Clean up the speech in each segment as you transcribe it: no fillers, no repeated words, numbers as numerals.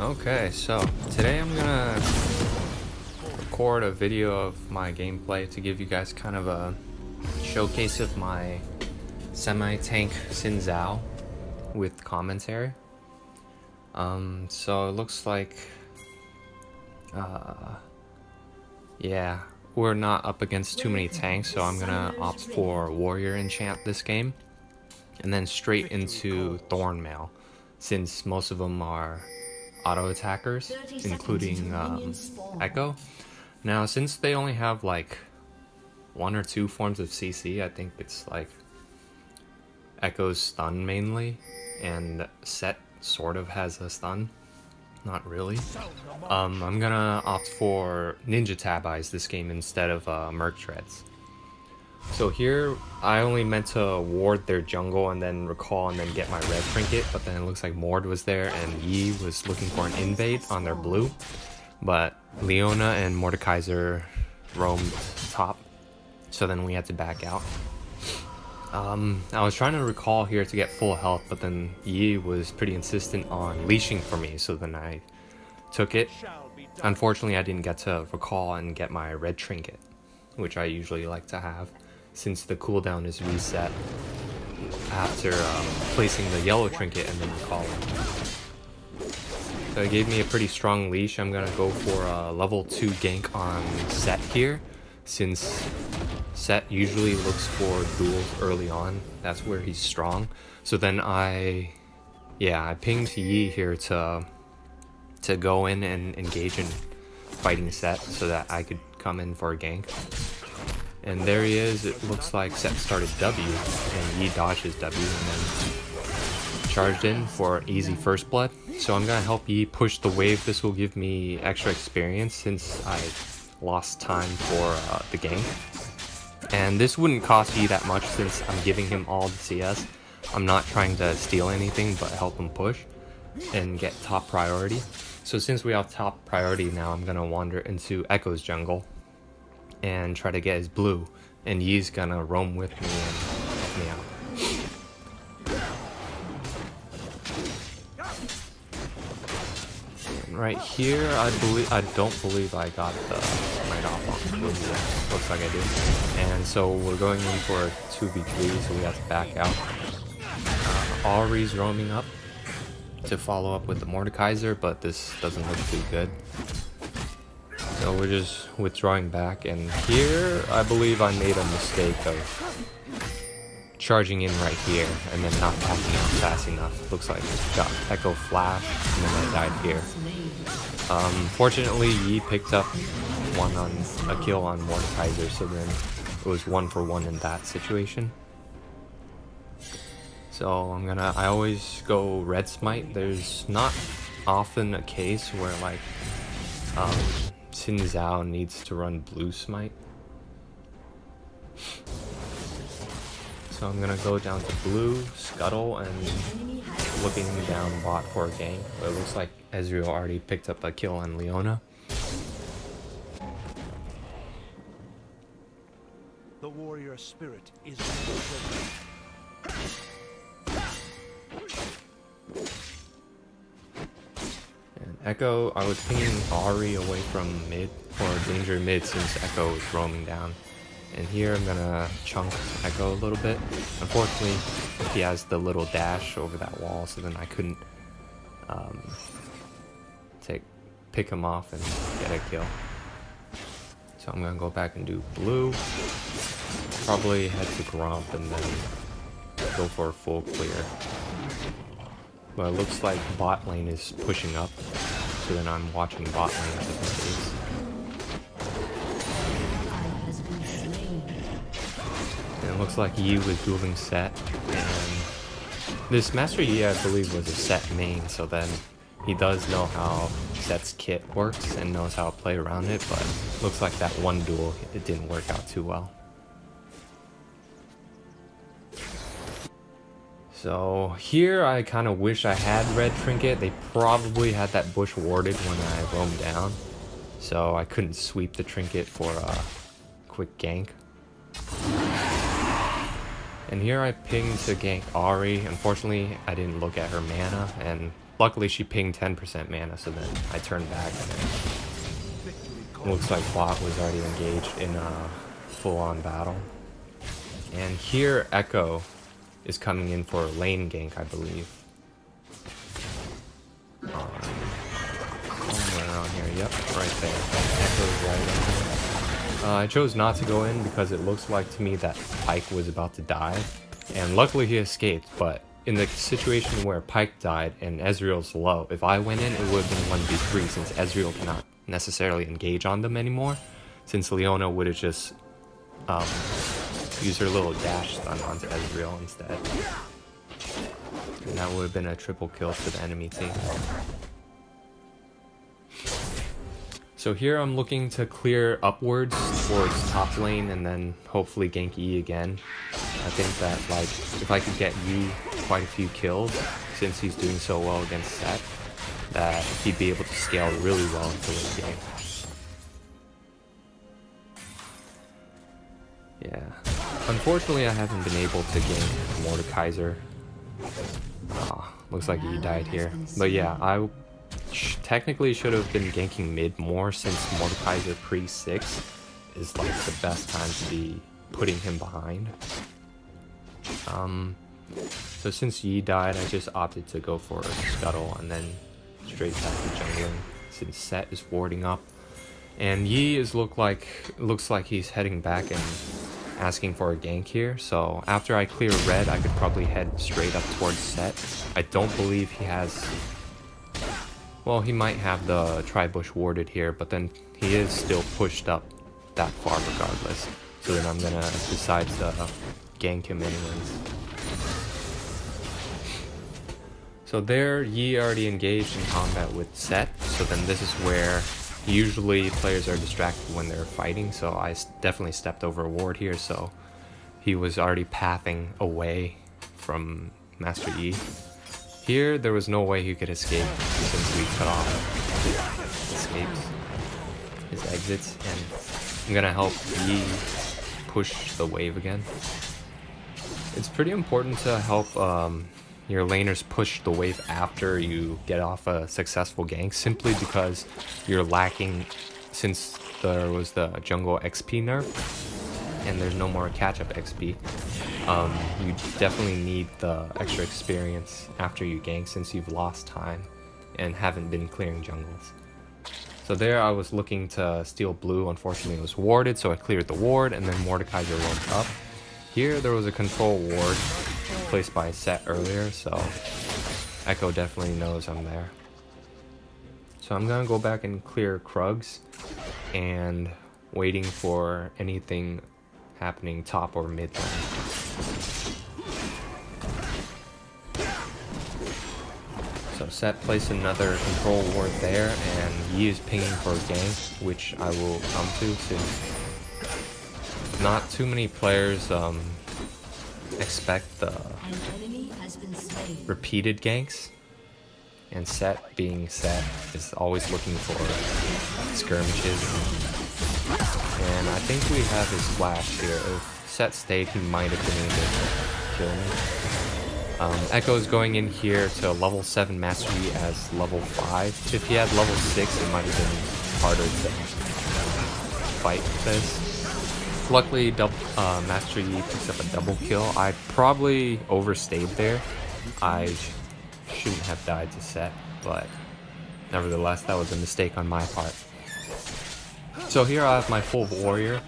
Okay, so today I'm gonna record a video of my gameplay to give you guys kind of a showcase of my semi-tank Xin Zhao with commentary. So it looks like, yeah, we're not up against too many tanks, so I'm gonna opt for Warrior Enchant this game, and then straight into Thornmail, since most of them are auto attackers, including Echo. Now, since they only have like 1 or 2 forms of CC, I think it's like Echo's stun mainly, and Set sort of has a stun, not really. I'm gonna opt for Ninja Tab Eyes this game instead of Merc Treads. So here, I only meant to ward their jungle and then recall and then get my red trinket, but then it looks like Mord was there and Yi was looking for an invade on their blue. But Leona and Mordekaiser roamed top, so then we had to back out. I was trying to recall here to get full health, but then Yi was pretty insistent on leashing for me, so then I took it. Unfortunately, I didn't get to recall and get my red trinket, which I usually like to have, since the cooldown is reset after placing the yellow trinket and then recalling. So it gave me a pretty strong leash. I'm gonna go for a level 2 gank on Set here, since Set usually looks for duels early on. That's where he's strong. So then I pinged Yi here to go in and engage in fighting Set so that I could come in for a gank. And there he is. It looks like Set started W, and Yi dodged his W and then charged in for easy first blood. So I'm gonna help Yi push the wave. This will give me extra experience since I lost time for the gank. And this wouldn't cost Yi that much since I'm giving him all the CS. I'm not trying to steal anything but help him push and get top priority. So since we have top priority now, I'm gonna wander into Echo's jungle and try to get his blue, and Yi's gonna roam with me and help me out. And right here, I don't believe I got the Night Off on blue. Yeah, looks like I did. And so we're going in for a 2v3, so we have to back out. Ari's roaming up to follow up with the Mordekaiser, but this doesn't look too good. So we're just withdrawing back, and here I believe I made a mistake of charging in right here and then not backing out fast enough. Looks like I got Echo Flash and then I died here. Fortunately, Yi picked up a kill on Mordekaiser, so then it was 1 for 1 in that situation. So I always go red smite. There's not often a case where like Xin Zhao needs to run blue smite. So I'm gonna go down to blue, scuttle, and looking down bot for a gank. But it looks like Ezreal already picked up a kill on Leona. The warrior spirit is Echo, I was pinging Ari away from mid, or danger mid, since Echo was roaming down. And here I'm gonna chunk Echo a little bit. Unfortunately, he has the little dash over that wall, so then I couldn't pick him off and get a kill. So I'm gonna go back and do blue. Probably head to Gromp and then go for a full clear. But it looks like bot lane is pushing up, so then I'm watching bot lane just in case. And it looks like Yi was dueling Set, and this Master Yi I believe was a Set main, so then he does know how Set's kit works and knows how to play around it, but looks like that one duel, it didn't work out too well. So here I kind of wish I had red trinket. They probably had that bush warded when I roamed down, so I couldn't sweep the trinket for a quick gank. And here I pinged to gank Ari. Unfortunately, I didn't look at her mana, and luckily she pinged 10% mana, so then I turned back. And it looks like bot was already engaged in a full-on battle. And here Echo is coming in for a lane gank, I believe. Somewhere around here, yep, right there. Echo's right in there. I chose not to go in because it looks like to me that Pyke was about to die. And luckily he escaped, but in the situation where Pyke died and Ezreal's low, if I went in, it would have been 1v3 since Ezreal cannot necessarily engage on them anymore, since Leona would have just used her little dash stun onto Ezreal instead. And that would have been a triple kill for the enemy team. So here I'm looking to clear upwards towards top lane and then hopefully gank E again. I think that like if I could get Yi quite a few kills, since he's doing so well against Set, that he'd be able to scale really well into this game. Yeah. Unfortunately I haven't been able to gank Mordekaiser. Looks like he died here. But yeah, I technically should have been ganking mid more, since Mordekaiser pre-6 is like the best time to be putting him behind. So since Yi died, I just opted to go for a Scuttle and then straight back to jungling, since Set is warding up. And Yi looks like he's heading back and asking for a gank here, so after I clear red I could probably head straight up towards Set. I don't believe he has... Well, he might have the Tribush warded here, but then he is still pushed up that far regardless. So then I'm gonna decide to gank him anyways. So there, Yi already engaged in combat with Set, so then this is where usually players are distracted when they're fighting, so I definitely stepped over a ward here, so he was already pathing away from Master Yi. Here, there was no way he could escape since we cut off his exits, and I'm gonna help Yi push the wave again. It's pretty important to help your laners push the wave after you get off a successful gank, simply because you're lacking, since there was the jungle XP nerf and there's no more catch-up XP. You definitely need the extra experience after you gank, since you've lost time and haven't been clearing jungles. So there I was looking to steal blue, unfortunately it was warded, so I cleared the ward and then Mordekaiser roamed up. Here there was a control ward placed by Set earlier, so Echo definitely knows I'm there. So I'm gonna go back and clear Krugs and waiting for anything happening top or mid lane. So Set placed another control ward there, and Yi is pinging for a gank, which I will come to, since not too many players expect the repeated ganks, and Set being Set is always looking for skirmishes. And I think we have his flash here. If Set stayed, he might have been able to kill me. Echo's going in here to level 7 Master Yi as level 5. If he had level 6, it might have been harder to fight this. Luckily, Master Yi picks up a double kill. I probably overstayed there. I shouldn't have died to Set, but nevertheless, that was a mistake on my part. So here I have my full warrior.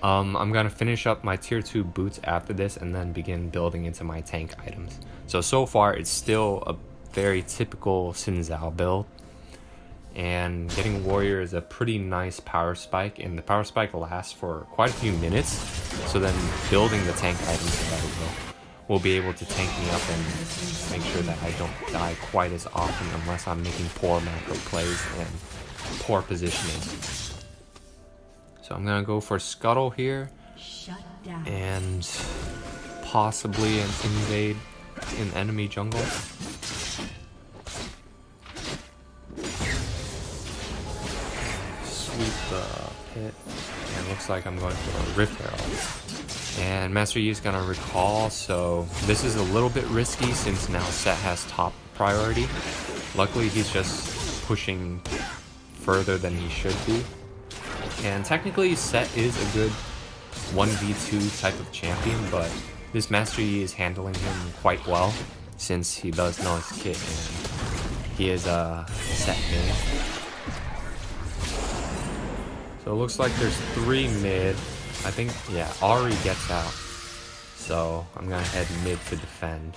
I'm gonna finish up my tier 2 boots after this and then begin building into my tank items. So far it's still a very typical Xin Zhao build, and getting warrior is a pretty nice power spike, and the power spike lasts for quite a few minutes, so then building the tank items that will be able to tank me up and make sure that I don't die quite as often unless I'm making poor macro plays and poor positioning. So I'm gonna go for Scuttle here, and possibly an invade in enemy jungle. Sweep the pit, and looks like I'm going for a Rift Herald. And Master Yi is gonna recall, so this is a little bit risky since now Set has top priority. Luckily he's just pushing further than he should be. And technically Set is a good 1v2 type of champion, but this Master Yi is handling him quite well since he does know his kit and he is a Set main. So it looks like there's 3 mid. I think, yeah, Ari gets out. So I'm gonna head mid to defend.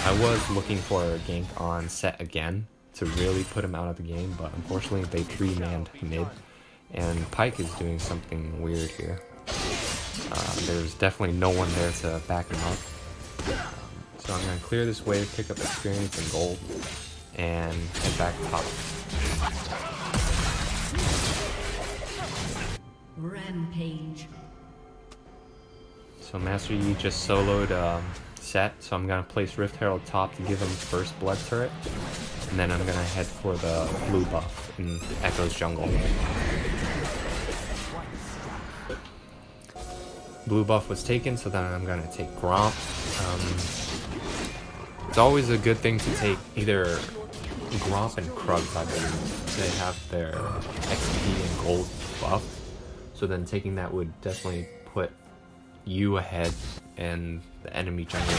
I was looking for a gank on Set again to really put him out of the game, but unfortunately they 3-manned mid. And Pyke is doing something weird here. There's definitely no one there to back him up. So I'm gonna clear this wave, pick up experience and gold, and head back top. Rampage. So Master Yi just soloed Set, so I'm gonna place Rift Herald top to give him first blood turret, and then I'm gonna head for the blue buff in Echo's jungle. Blue buff was taken, so then I'm gonna take Gromp. It's always a good thing to take either Gromp and Krugs, I believe. They have their XP and gold buff. So then taking that would definitely put you ahead and the enemy jungle.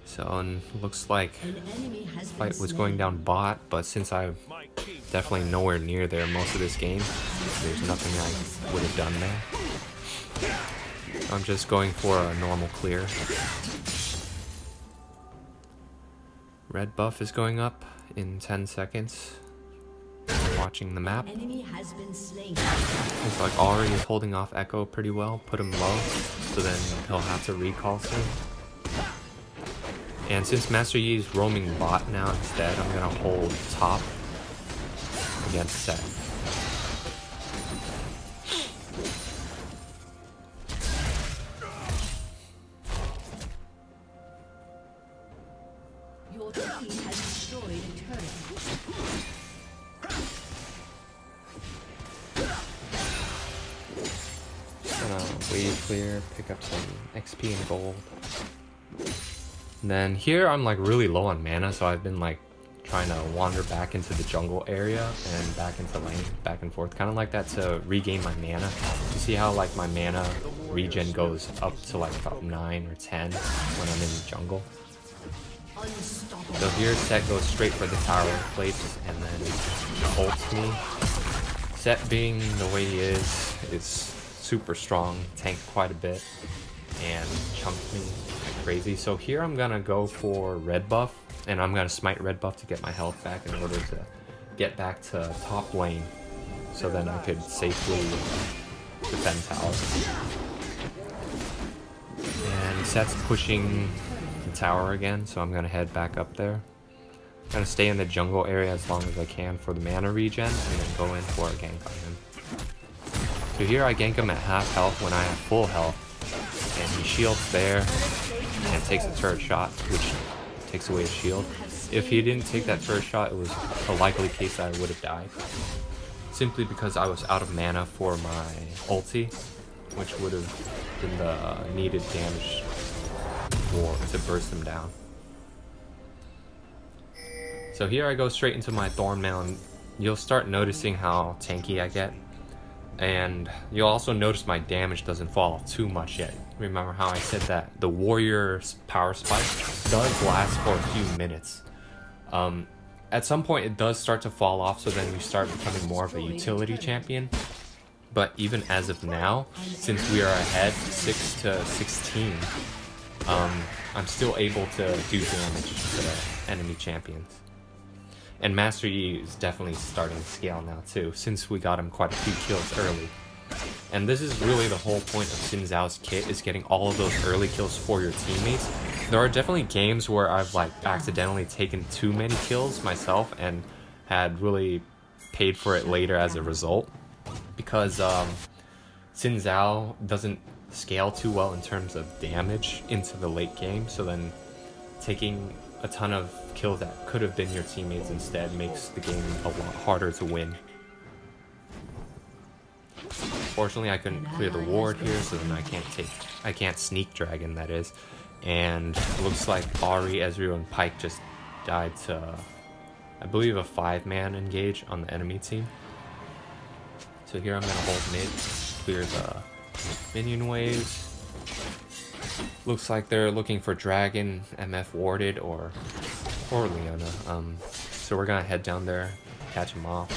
So and looks like the fight was going down bot, but since I'm definitely nowhere near there most of this game, there's nothing I would have done there. I'm just going for a normal clear. Red buff is going up in 10 seconds. Watching the map. Looks like Ari is holding off Echo pretty well, put him low, so then he'll have to recall soon. And since Master Yi is roaming bot now instead, I'm gonna hold top against Set. Your team has destroyed a turret. Wave clear, pick up some XP and gold. And then here I'm like really low on mana, so I've been like trying to wander back into the jungle area and back into lane, back and forth, kind of like that to regain my mana. You see how like my mana regen goes up to like about 9 or 10 when I'm in the jungle. So here Set goes straight for the tower plates and then ults me. Set being the way he is super strong, tanked quite a bit, and chunked me like crazy. So here I'm gonna go for red buff, and I'm gonna smite red buff to get my health back in order to get back to top lane, so then I could safely defend tower. And Set's pushing the tower again, so I'm gonna head back up there. I'm gonna stay in the jungle area as long as I can for the mana regen, and then go in for a gank on him. So here I gank him at half health when I have full health, and he shields there and takes a turret shot, which takes away his shield. If he didn't take that turret shot, it was a likely case that I would have died, simply because I was out of mana for my ulti, which would have been the needed damage to burst him down. So here I go straight into my Thorn Mail, and you'll start noticing how tanky I get. And you'll also notice my damage doesn't fall off too much yet. Remember how I said that the warrior's power spike does last for a few minutes. At some point it does start to fall off, so then you start becoming more of a utility champion. But even as of now, since we are ahead 6 to 16, I'm still able to do damage to enemy champions. And Master Yi is definitely starting to scale now too, since we got him quite a few kills early. And this is really the whole point of Xin Zhao's kit, is getting all of those early kills for your teammates. There are definitely games where I've like accidentally taken too many kills myself and had really paid for it later as a result. Because Xin Zhao doesn't scale too well in terms of damage into the late game, so then taking a ton of kills that could have been your teammates instead makes the game a lot harder to win. Unfortunately, I couldn't clear the ward here, so then I can't sneak dragon, that is. And looks like Ahri, Ezreal, and Pyke just died to, I believe, a 5-man engage on the enemy team. So here I'm gonna hold mid, clear the minion waves. Looks like they're looking for dragon, MF warded, or Leona. So we're gonna head down there, catch him off.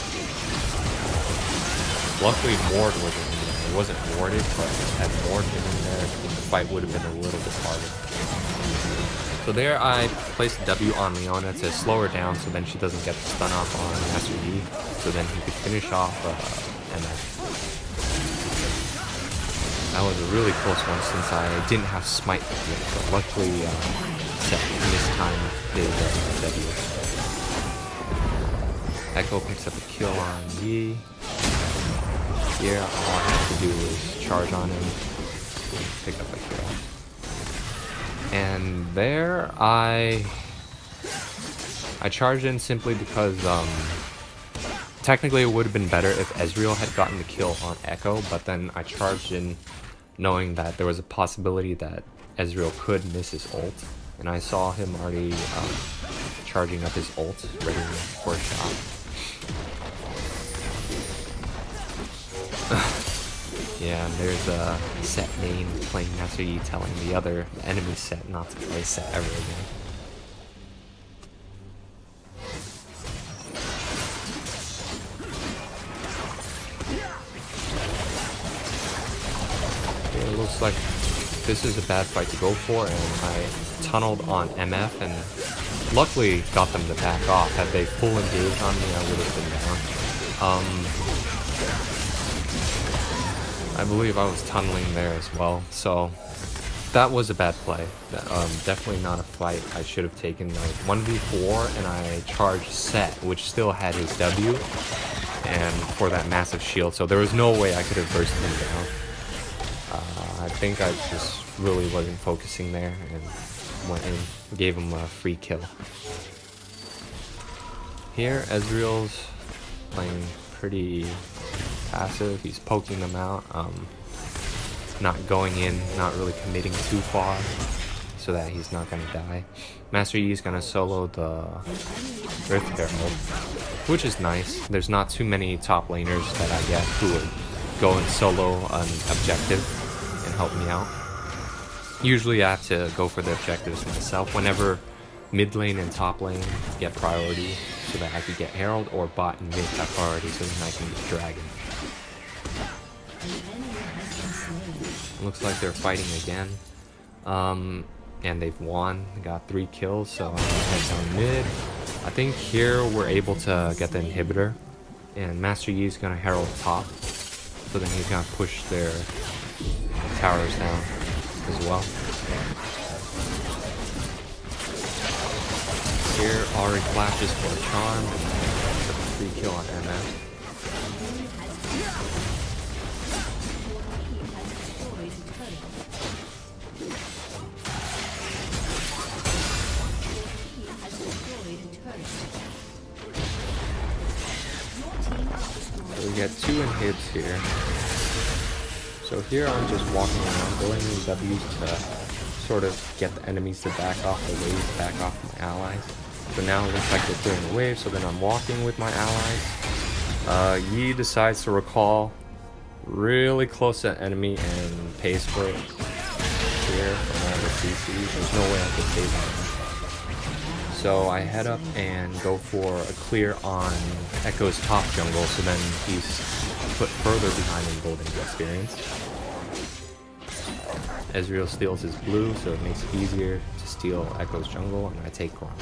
Luckily, Mord wasn't in there. It wasn't warded, but had Mord been in there, I think the fight would have been a little bit harder. So there I placed W on Leona to slow her down so then she doesn't get the stun off on Master Yi, so then he could finish off MF. That was a really close one since I didn't have Smite yet, but luckily Set mistimed his W. Echo picks up a kill on Yi. Here all I have to do is charge on him, pick up a kill. And there I charged in simply because technically it would have been better if Ezreal had gotten the kill on Echo, but then I charged in knowing that there was a possibility that Ezreal could miss his ult, and I saw him already charging up his ult, ready for a shot. Yeah, and there's a Set main playing Master Yi telling the enemy Set not to play Set ever again. Okay, it looks like this is a bad fight to go for, and I tunneled on MF and luckily got them to back off. Had they full engage on me, I would have been down. I believe I was tunneling there as well, so that was a bad play. Definitely not a fight I should have taken. Like 1v4 and I charged Set, which still had his W, and for that massive shield, so there was no way I could have bursted him down. I think I just really wasn't focusing there and went in, gave him a free kill. Here, Ezreal's playing pretty passive. He's poking them out, not going in, not really committing too far so that he's not gonna die. Master Yi is gonna solo the Rift Herald, which is nice. There's not too many top laners that I get who would go and solo an objective and help me out. Usually I have to go for the objectives myself whenever mid lane and top lane get priority, so that I could get Herald, or bot and mid have priority so then I can get Dragon. Looks like they're fighting again, and they've won. They got 3 kills, so I'm gonna head down mid. I think here we're able to get the inhibitor, and Master Yi is gonna Herald top, so then he's gonna push their towers down as well. Here Ahri flashes for a charm, and 3 kill on MF. So we get 2 inhibs here. So here I'm just walking around, going in W's to sort of get the enemies to back off the waves, back off my allies. So now it looks like they're clearing the wave, so then I'm walking with my allies. Yi decides to recall really close to enemy and pays for it here from all the CCs. There's no way I could save him. So I head up and go for a clear on Echo's top jungle, so then he's put further behind in building experience. Ezreal steals his blue, so it makes it easier to steal Echo's jungle, and I take ground.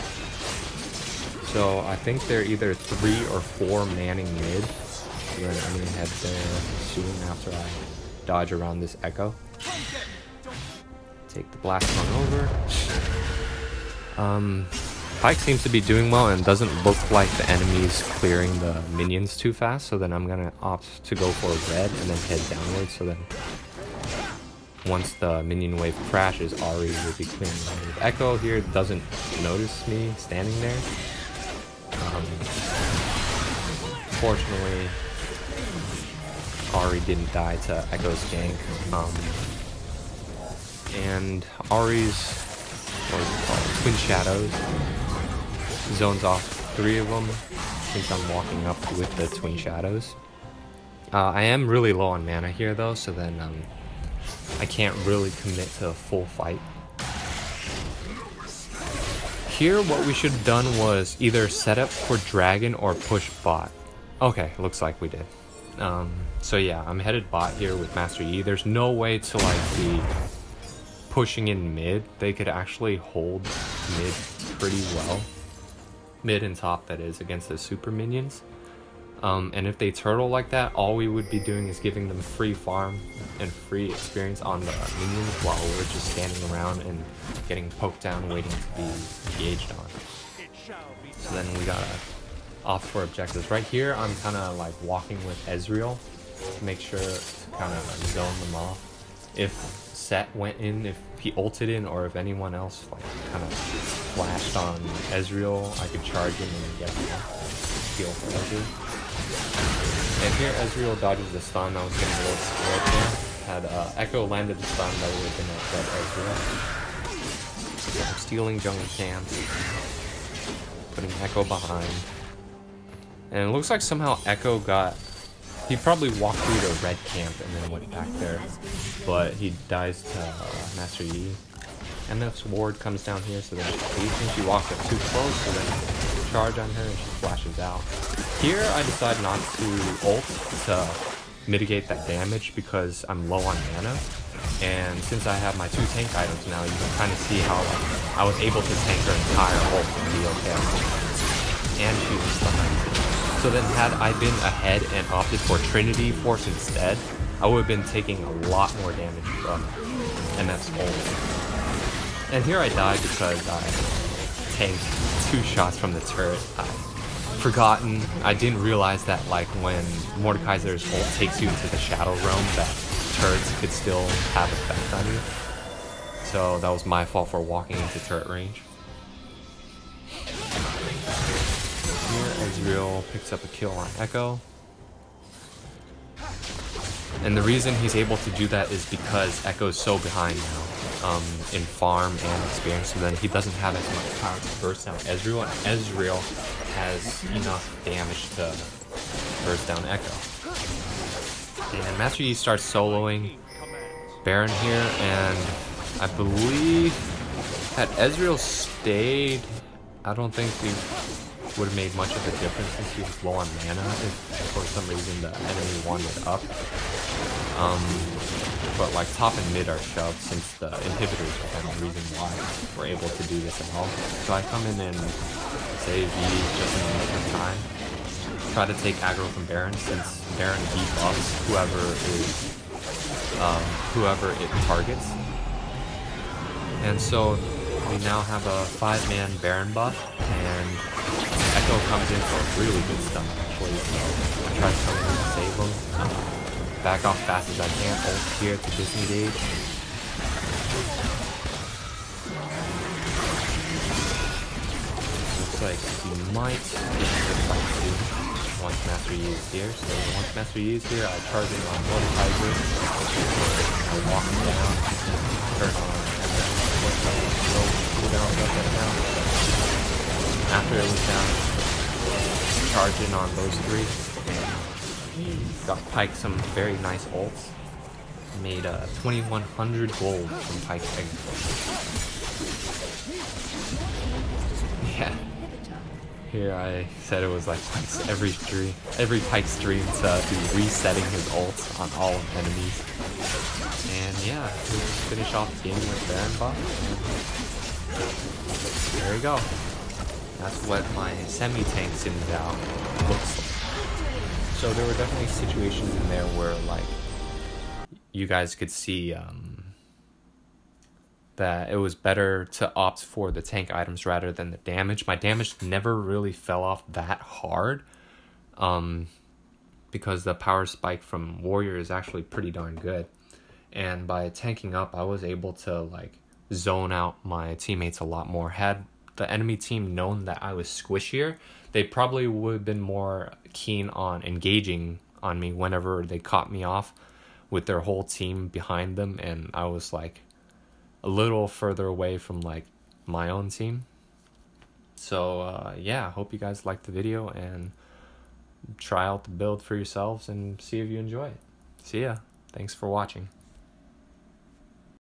So I think they're either 3 or 4 manning mid. So then I'm gonna head there soon after I dodge around this Echo. Take the blast run over. Pyke seems to be doing well and doesn't look like the enemy's clearing the minions too fast, so then I'm gonna opt to go for red and then head downwards, so then once the minion wave crashes, Ahri will be clearing the wave. Echo here doesn't notice me standing there. Fortunately, Ari didn't die to Echo's gank. And Ari's, what is it called? Twin Shadows zones off 3 of them since I'm walking up with the Twin Shadows. I am really low on mana here though, so then I can't really commit to a full fight. Here what we should have done was either set up for dragon or push bot. Okay, looks like we did. So yeah, I'm headed bot here with Master Yi. There's no way to like be pushing in mid. They could actually hold mid pretty well. Mid and top, that is, against the super minions. And if they turtle like that, all we would be doing is giving them free farm and free experience on the minions while we're just standing around and getting poked down waiting to be engaged on. So then we gotta opt for objectives. Right here, I'm kind of like walking with Ezreal to make sure to kind of zone them off. If Set went in, if he ulted in, or if anyone else like kind of flashed on Ezreal, I could charge him and get a heal for Ezreal. And here Ezreal dodges the stun. I was getting a little scared there. Had Echo landed the stun, that would have been a dead Ezreal. I'm stealing jungle camps, putting Echo behind. And it looks like somehow Echo got... He probably walked through the red camp and then went back there. But he dies to Master Yi. MF's ward comes down here, so then she leaves me. She walks up too close, so then charge on her and she flashes out. Here I decide not to ult to mitigate that damage because I'm low on mana. And since I have my 2 tank items now, you can kind of see how like, I was able to tank her entire ult and be okay. And she was stunned. So then had I been ahead and opted for Trinity Force instead, I would have been taking a lot more damage from MF's ult. And here I died because I tanked 2 shots from the turret. I didn't realize that like when Mordekaiser's ult takes you into the Shadow Realm, that turrets could still have effect on you. So that was my fault for walking into turret range. Here Ezreal picks up a kill on Echo. And the reason he's able to do that is because Echo's so behind now in farm and experience, so then he doesn't have as much power to burst down Ezreal, and Ezreal has enough damage to burst down Echo. And Master Yi starts soloing Baron here, and I believe had Ezreal stayed, I don't think he would have made much of a difference since he was low on mana if for some reason the enemy wanted up. But like top and mid are shoved since the inhibitors are kind of the reason why we're able to do this at all. So I come in and save V just in the nick of time. Try to take aggro from Baron since Baron debuffs whoever it targets. And so we now have a 5-man Baron buff, and Echo comes in for a really good stun actually, so I try to come in and save him. Back off fast as I can, ult here to disengage. Looks like he might get to the fight soon once Master Yi is here. So once Master Yi is here, I charge in on Mordekaiser. I walk him down, turn on, and then cooldown right now. After it was down, charge in on those 3. Got Pyke some very nice ults. Made 2,100 gold from Pyke egg. Yeah. Here I said it was like every Pyke stream to be resetting his ults on all enemies. And yeah, we just finish off the game with Baron buff. There we go. That's what my semi-tank Xin Zhao looks like. So there were definitely situations in there where like you guys could see that it was better to opt for the tank items rather than the damage. My damage never really fell off that hard because the power spike from Warrior is actually pretty darn good. And by tanking up, I was able to like zone out my teammates a lot more. Had the enemy team known that I was squishier, they probably would have been more keen on engaging on me whenever they caught me off with their whole team behind them, and I was like a little further away from like my own team. So yeah, hope you guys liked the video, and try out the build for yourselves and see if you enjoy it. See ya. Thanks for watching.